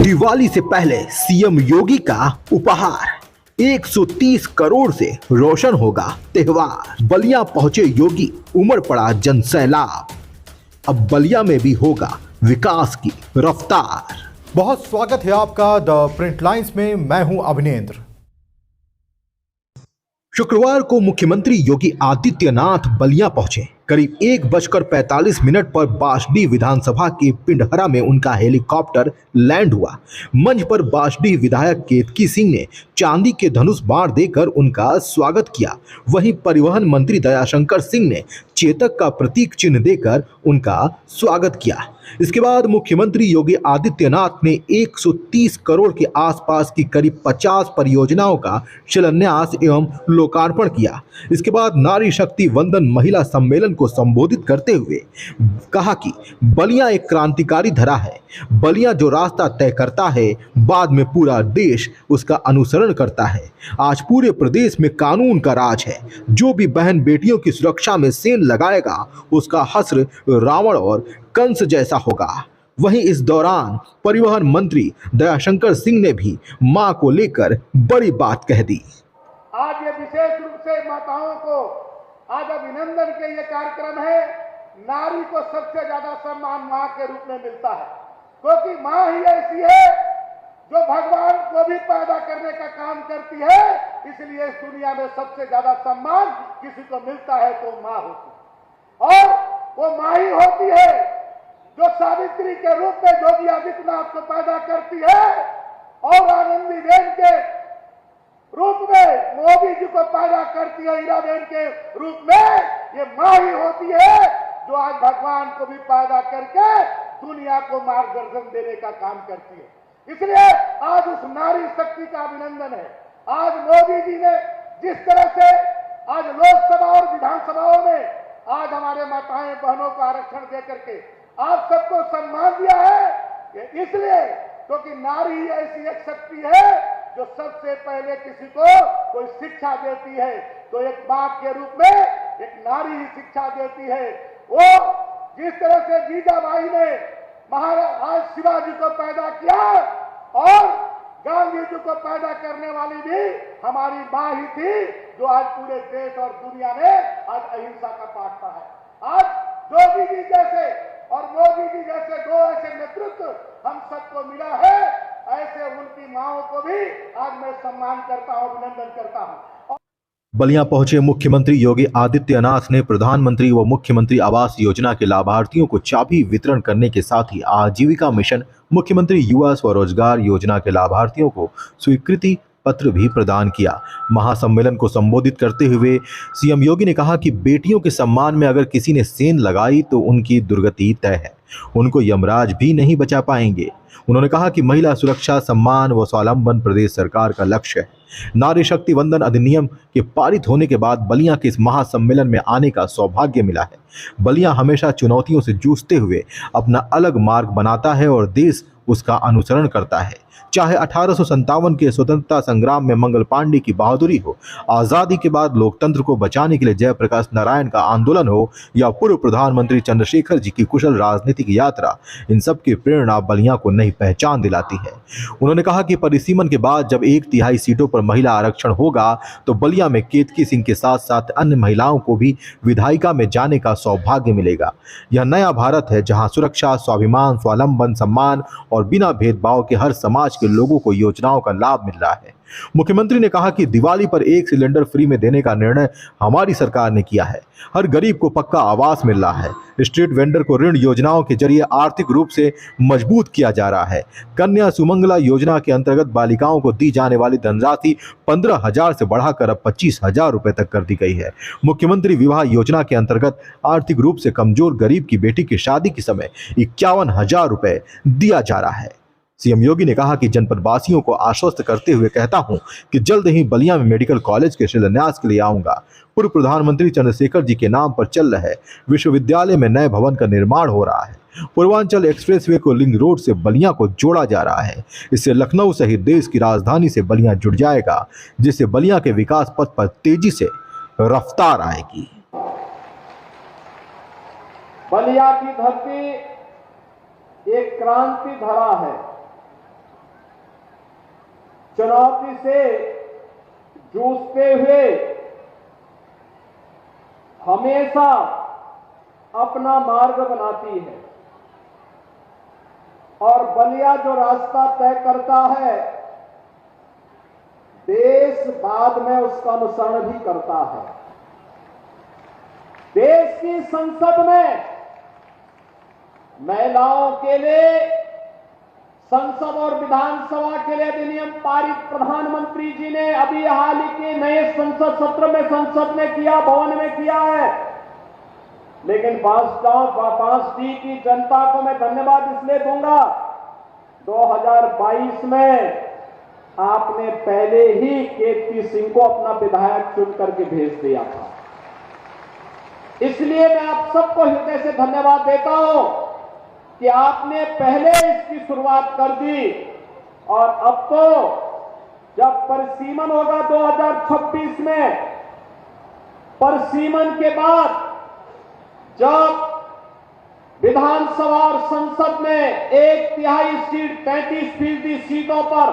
दिवाली से पहले सीएम योगी का उपहार 130 करोड़ से रोशन होगा त्योहार। बलिया पहुंचे योगी, उमड़ पड़ा जन सैलाब। अब बलिया में भी होगा विकास की रफ्तार। बहुत स्वागत है आपका द प्रिंट लाइंस में। मैं हूं अभिनेंद्र। शुक्रवार को मुख्यमंत्री योगी आदित्यनाथ बलिया पहुंचे। करीब 1:45 पर बासडीह विधानसभा के पिंडहरा में उनका हेलीकॉप्टर लैंड हुआ। मंच पर बासडीह विधायक केतकी सिंह ने चांदी के धनुष बाण देकर उनका स्वागत किया। वहीं परिवहन मंत्री दयाशंकर सिंह ने चेतक का प्रतीक चिन्ह देकर उनका स्वागत किया। इसके बाद मुख्यमंत्री योगी आदित्यनाथ ने 130 करोड़ के आसपास की करीब 50 परियोजनाओं का शिलान्यास एवं लोकार्पण किया। इसके बाद नारी शक्ति वंदन महिला सम्मेलन को संबोधित करते हुए कहा कि बलिया एक क्रांतिकारी धरा है। बलिया जो रास्ता तय करता है, बाद में पूरा देश उसका अनुसरण करता है। आज पूरे प्रदेश में कानून का राज है। जो भी बहन बेटियों की सुरक्षा में सेंध लगाएगा, उसका हश्र रावण और कंस जैसा होगा। वहीं इस दौरान परिवहन मंत्री दयाशंकर सिंह ने भी मां को लेकर बड़ी बात कह दी। आज ये विशेष रूप से माताओं को आज अभिनंदन के ये कार्यक्रम है। नारी को सबसे ज्यादा सम्मान मां के रूप में मिलता है, क्योंकि मां ही ऐसी है जो भगवान को भी पैदा करने का काम करती है। इसलिए इस दुनिया में सबसे ज्यादा सम्मान किसी को मिलता है तो मां होती है, और वो मां ही होती है जो सावित्री के रूप में योगी आदित्यनाथ को पैदा करती है, और आनंदीबेन के रूप में मोदी जी को पैदा करती है, हीराबेन के रूप में। ये मां ही होती है जो आज भगवान को भी पैदा करके दुनिया को मार्गदर्शन देने का काम करती है। इसलिए आज उस नारी शक्ति का अभिनंदन है। आज मोदी जी ने जिस तरह से आज लोकसभा और विधानसभाओं में आज हमारे माताएं बहनों को आरक्षण दे करके आप सबको सम्मान दिया है, इसलिए क्योंकि नारी ही ऐसी एक शक्ति है जो सबसे पहले किसी को कोई शिक्षा देती है तो एक बाप के रूप में एक नारी ही शिक्षा देती है। वो जिस तरह से जीजाबाई ने महाराज शिवाजी को पैदा किया, और गांधी जी को पैदा करने वाली भी हमारी मां ही थी, जो आज पूरे देश और दुनिया में आज अहिंसा का पाठ पढ़ा है। आज योगी जी जैसे और मोदी जी जैसे दो ऐसे नेतृत्व हम सबको मिला है, ऐसे उनकी माओं को भी आज मैं सम्मान करता हूं, अभिनंदन करता हूं। बलिया पहुंचे मुख्यमंत्री योगी आदित्यनाथ ने प्रधानमंत्री व मुख्यमंत्री आवास योजना के लाभार्थियों को चाबी वितरण करने के साथ ही आजीविका मिशन, मुख्यमंत्री युवा स्वरोजगार योजना के लाभार्थियों को स्वीकृति पत्र भी प्रदान किया। महासम्मेलन को संबोधित करते हुए सीएम योगी ने कहा कि बेटियों के सम्मान में अगर किसी ने सेंध लगाई तो उनकी दुर्गति तय है, उनको यमराज भी नहीं बचा पाएंगे। उन्होंने कहा कि महिला सुरक्षा, सम्मान व स्वावलंबन प्रदेश सरकार का लक्ष्य है। नारी शक्ति वंदन अधिनियम के पारित होने के बाद बलिया के इस महासम्मेलन में आने का सौभाग्य मिला है। बलिया हमेशा चुनौतियों से जूझते हुए अपना अलग मार्ग बनाता है और देश उसका अनुसरण करता है। चाहे 1857 के स्वतंत्रता संग्राम में मंगल पांडे की बहादुरी हो, आजादी के बाद लोकतंत्र को बचाने के लिए जयप्रकाश नारायण का आंदोलन हो, या पूर्व प्रधानमंत्री चंद्रशेखर जी की कुशल राजनीतिक यात्रा, इन सब की प्रेरणा बलिया को नई पहचान दिलाती है। उन्होंने कहा कि परिसीमन के बाद जब 1/3 सीटों पर महिला आरक्षण होगा तो बलिया में केतकी सिंह के साथ साथ अन्य महिलाओं को भी विधायिका में जाने का सौभाग्य मिलेगा। यह नया भारत है जहां सुरक्षा, स्वाभिमान, स्वावलंबन, सम्मान और बिना भेदभाव के हर समाज के लोगों को योजनाओं का लाभ मिल रहा है। मुख्यमंत्री ने कहा कि दिवाली पर 1 सिलेंडर फ्री में देने का निर्णय हमारी सरकार ने किया है। हर गरीब को पक्का आवास मिल रहा है। स्ट्रीट वेंडर को ऋण योजनाओं के जरिए आर्थिक रूप से मजबूत किया जा रहा है। कन्या सुमंगला योजना के अंतर्गत बालिकाओं को दी जाने वाली धनराशि 15,000 से बढ़ाकर अब 25,000 रुपए तक कर दी गई है। मुख्यमंत्री विवाह योजना के अंतर्गत आर्थिक रूप से कमजोर गरीब की बेटी की शादी के समय 51,000 रुपए दिया जा रहा है। सीएम योगी ने कहा कि जनपद वासियों को आश्वस्त करते हुए कहता हूं कि जल्द ही बलिया में मेडिकल कॉलेज के शिलान्यास के लिए आऊंगा। पूर्व प्रधानमंत्री चंद्रशेखर जी के नाम पर चल रहे विश्वविद्यालय में नए भवन का निर्माण हो रहा है। पूर्वांचल एक्सप्रेसवे को लिंक रोड से बलिया को जोड़ा जा रहा है। इससे लखनऊ सहित देश की राजधानी से बलिया जुड़ जाएगा, जिससे बलिया के विकास पथ पर तेजी से रफ्तार आएगी। बलिया की धरती एक क्रांति धरा है। चुनौती से जूझते हुए हमेशा अपना मार्ग बनाती है और बलिया जो रास्ता तय करता है, देश बाद में उसका अनुसरण भी करता है। देश की संसद में महिलाओं के लिए संसद और विधानसभा के लिए अधिनियम पारित प्रधानमंत्री जी ने अभी हाल ही के नए संसद सत्र में संसद में किया, भवन में किया है। लेकिन बांसडीह की जनता को मैं धन्यवाद इसलिए दूंगा, 2022 में आपने पहले ही केपी सिंह को अपना विधायक चुन करके भेज दिया था। इसलिए मैं आप सबको हृदय से धन्यवाद देता हूं कि आपने पहले इसकी शुरुआत कर दी और अब तो जब परिसीमन होगा 2026 में, परिसीमन के बाद जब विधानसभा और संसद में 1/3 सीट 33% सीटों पर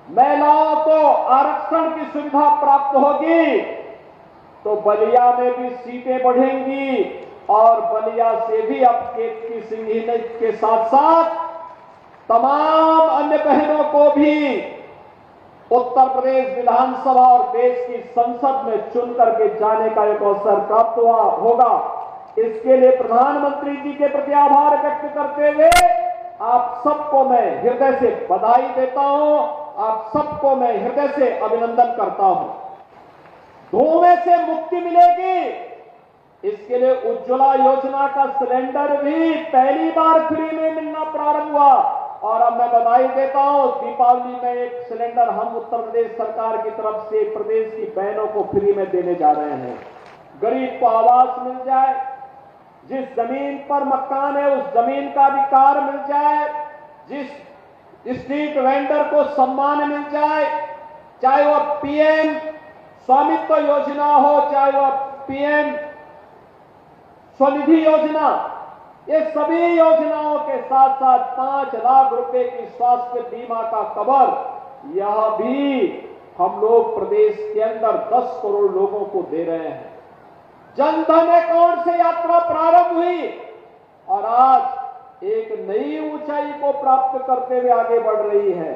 महिलाओं को आरक्षण की सुविधा प्राप्त होगी तो बलिया में भी सीटें बढ़ेंगी और बलिया से भी अब केपी सिंह ही के साथ साथ तमाम अन्य बहनों को भी उत्तर प्रदेश विधानसभा और देश की संसद में चुन करके जाने का एक अवसर प्राप्त होगा। इसके लिए प्रधानमंत्री जी के प्रति आभार व्यक्त करते हुए आप सबको मैं हृदय से बधाई देता हूं, आप सबको मैं हृदय से अभिनंदन करता हूं। धुएं से मुक्ति मिलेगी, इसके लिए उज्ज्वला योजना का सिलेंडर भी पहली बार फ्री में मिलना प्रारंभ हुआ और अब मैं बधाई देता हूं, दीपावली में एक सिलेंडर हम उत्तर प्रदेश सरकार की तरफ से प्रदेश की बहनों को फ्री में देने जा रहे हैं। गरीब को आवास मिल जाए, जिस जमीन पर मकान है उस जमीन का अधिकार मिल जाए, जिस स्ट्रीट वेंडर को सम्मान मिल जाए, चाहे वह पीएम स्वामित्व योजना हो, चाहे वह पीएम स्वनिधि योजना, ये सभी योजनाओं के साथ साथ 5 लाख रुपए की स्वास्थ्य बीमा का कवर, यह भी हम लोग प्रदेश के अंदर 10 करोड़ लोगों को दे रहे हैं। जनधन अकाउंट से यात्रा प्रारंभ हुई और आज एक नई ऊंचाई को प्राप्त करते हुए आगे बढ़ रही है।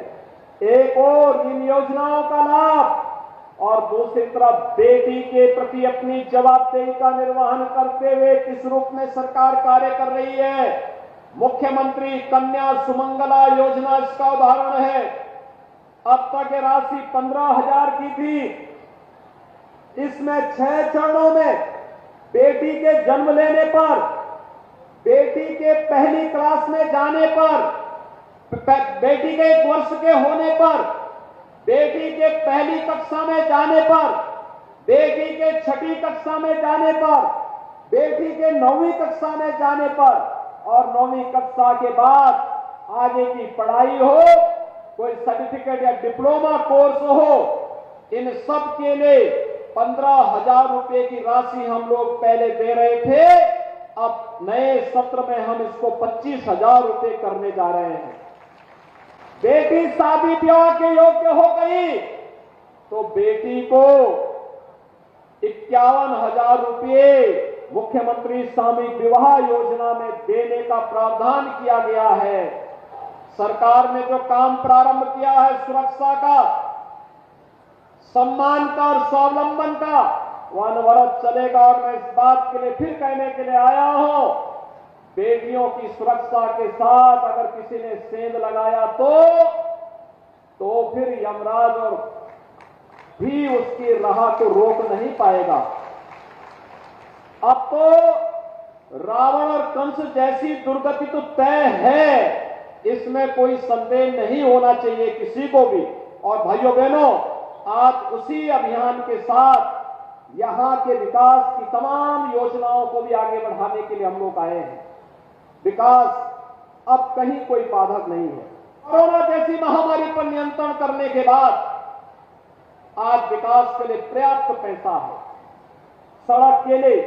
एक और इन योजनाओं का लाभ और दूसरी तरफ बेटी के प्रति अपनी जवाबदेही का निर्वहन करते हुए किस रूप में सरकार कार्य कर रही है। मुख्यमंत्री कन्या सुमंगला योजना इसका उदाहरण है। अब तक ये राशि 15,000 की थी, इसमें 6 चरणों में बेटी के जन्म लेने पर, बेटी के पहली क्लास में जाने पर, बेटी के 1 वर्ष के होने पर, बेटी के पहली कक्षा में जाने पर, बेटी के 6ठी कक्षा में जाने पर, बेटी के 9वीं कक्षा में जाने पर और 9वीं कक्षा के बाद आगे की पढ़ाई हो, कोई सर्टिफिकेट या डिप्लोमा कोर्स हो, इन सब के लिए 15,000 रुपए की राशि हम लोग पहले दे रहे थे। अब नए सत्र में हम इसको 25,000 रुपए करने जा रहे हैं। बेटी शादी ब्याह के योग्य हो गई तो बेटी को 51,000 रुपए मुख्यमंत्री सामूहिक विवाह योजना में देने का प्रावधान किया गया है। सरकार ने जो काम प्रारंभ किया है सुरक्षा का, सम्मान का और स्वावलंबन का, वह अनवरत चलेगा और मैं इस बात के लिए फिर कहने के लिए आया हूं, बेटियों की सुरक्षा के साथ अगर किसी ने सेंध लगाया तो फिर यमराज और भी उसकी राह को रोक नहीं पाएगा। अब तो रावण और कंस जैसी दुर्गति तो तय है, इसमें कोई संदेह नहीं होना चाहिए किसी को भी। और भाइयों बहनों, आज उसी अभियान के साथ यहां के विकास की तमाम योजनाओं को भी आगे बढ़ाने के लिए हम लोग आए हैं। विकास अब कहीं कोई बाधक नहीं है। कोरोना जैसी महामारी पर नियंत्रण करने के बाद आज विकास के लिए पर्याप्त पैसा है। सड़क के लिए,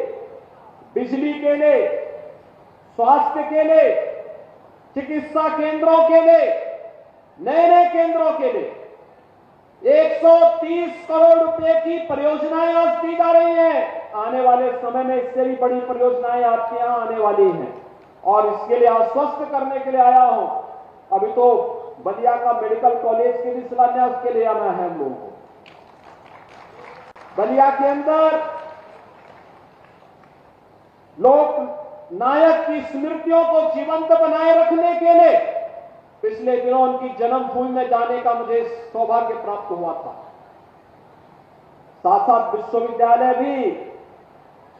बिजली के लिए, स्वास्थ्य के लिए, चिकित्सा केंद्रों के लिए, नए नए केंद्रों के लिए 130 करोड़ रुपए की परियोजनाएं आज दी जा रही हैं। आने वाले समय में इससे भी बड़ी परियोजनाएं आपके यहां आने वाली हैं और इसके लिए आश्वस्त करने के लिए आया हूं। अभी तो बलिया का मेडिकल कॉलेज के भी शिलान्यास के लिए आना है हम लोगों को। बलिया के अंदर लोक नायक की स्मृतियों को जीवंत बनाए रखने के लिए पिछले दिनों उनकी जन्मभूमि में जाने का मुझे सौभाग्य प्राप्त हुआ था। साथ साथ विश्वविद्यालय भी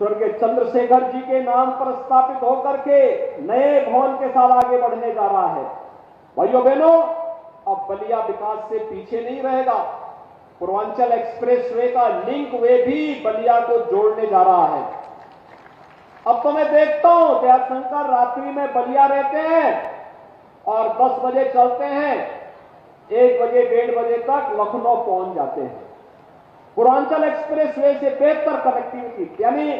स्वर्गीय चंद्रशेखर जी के नाम पर स्थापित होकर के नए भवन के साथ आगे बढ़ने जा रहा है। भाइयों बहनों, अब बलिया विकास से पीछे नहीं रहेगा। पूर्वांचल एक्सप्रेस वे का लिंक वे भी बलिया को जोड़ने जा रहा है। अब तो मैं देखता हूं दयाशंकर रात्रि में बलिया रहते हैं और 10 बजे चलते हैं, 1 बजे 1:30 बजे तक लखनऊ पहुंच जाते हैं। पूर्वांचल एक्सप्रेस वे से बेहतर कनेक्टिविटी, यानी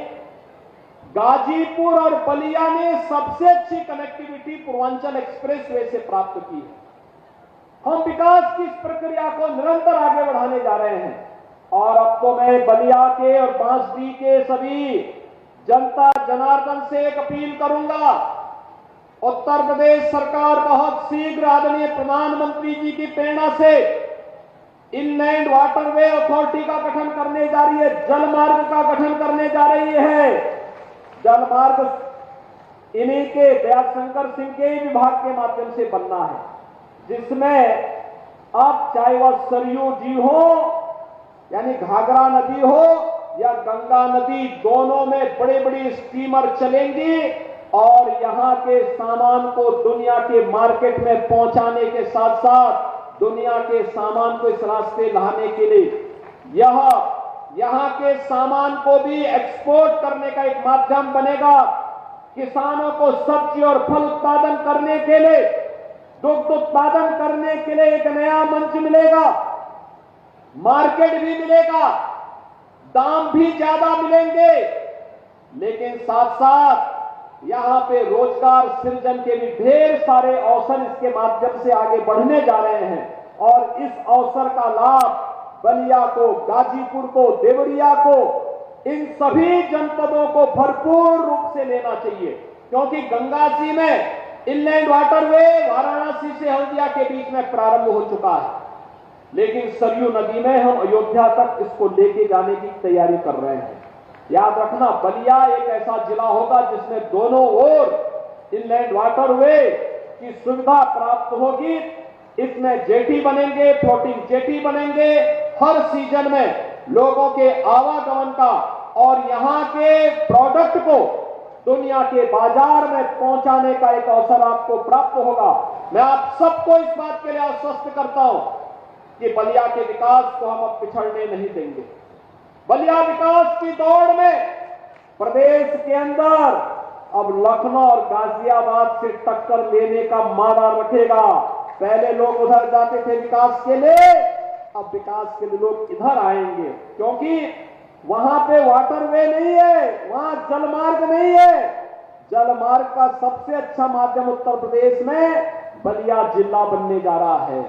गाजीपुर और बलिया ने सबसे अच्छी कनेक्टिविटी पूर्वांचल एक्सप्रेस वे से प्राप्त की है। हम विकास की इस प्रक्रिया को निरंतर आगे बढ़ाने जा रहे हैं और अब तो मैं बलिया के और बांसडीह के सभी जनता जनार्दन से एक अपील करूंगा। उत्तर प्रदेश सरकार बहुत शीघ्र आदरणीय प्रधानमंत्री जी की प्रेरणा से इनलैंड वाटरवे अथॉरिटी का गठन करने जा रही है, जलमार्ग का गठन करने जा रही है। जलमार्ग इन्हीं के दयाशंकर सिंह के ही विभाग के माध्यम से बनना है, जिसमें आप चाहे वह सरयू जी हो यानी घाघरा नदी हो या गंगा नदी, दोनों में बड़े बड़े स्टीमर चलेंगी और यहां के सामान को दुनिया के मार्केट में पहुंचाने के साथ साथ दुनिया के सामान को इस रास्ते लाने के लिए यहां के सामान को भी एक्सपोर्ट करने का एक माध्यम बनेगा। किसानों को सब्जी और फल उत्पादन करने के लिए, दुग्ध उत्पादन करने के लिए एक नया मंच मिलेगा, मार्केट भी मिलेगा, दाम भी ज्यादा मिलेंगे, लेकिन साथ साथ यहां पे रोजगार सृजन के भी ढेर सारे अवसर इसके माध्यम से आगे बढ़ने जा रहे हैं और इस अवसर का लाभ बलिया को, गाजीपुर को, देवरिया को, इन सभी जनपदों को भरपूर रूप से लेना चाहिए, क्योंकि गंगासी में इनलैंड वाटरवे वाराणसी से हल्दिया के बीच में प्रारंभ हो चुका है, लेकिन सरयू नदी में हम अयोध्या तक इसको लेके जाने की तैयारी कर रहे हैं। याद रखना, बलिया एक ऐसा जिला होगा जिसमें दोनों ओर इनलैंड वाटरवे की सुविधा प्राप्त होगी। इसमें जेटी बनेंगे, फ्लोटिंग जेटी बनेंगे, हर सीजन में लोगों के आवागमन का और यहां के प्रोडक्ट को दुनिया के बाजार में पहुंचाने का एक अवसर आपको प्राप्त होगा। मैं आप सबको इस बात के लिए आश्वस्त करता हूं कि बलिया के विकास को हम अब पिछड़ने नहीं देंगे। बलिया विकास की दौड़ में प्रदेश के अंदर अब लखनऊ और गाजियाबाद से टक्कर लेने का मादा रखेगा। पहले लोग उधर जाते थे विकास के लिए, अब विकास के लिए लोग इधर आएंगे, क्योंकि वहां पे वाटरवे नहीं है, वहां जलमार्ग नहीं है। जलमार्ग का सबसे अच्छा माध्यम उत्तर प्रदेश में बलिया जिला बनने जा रहा है।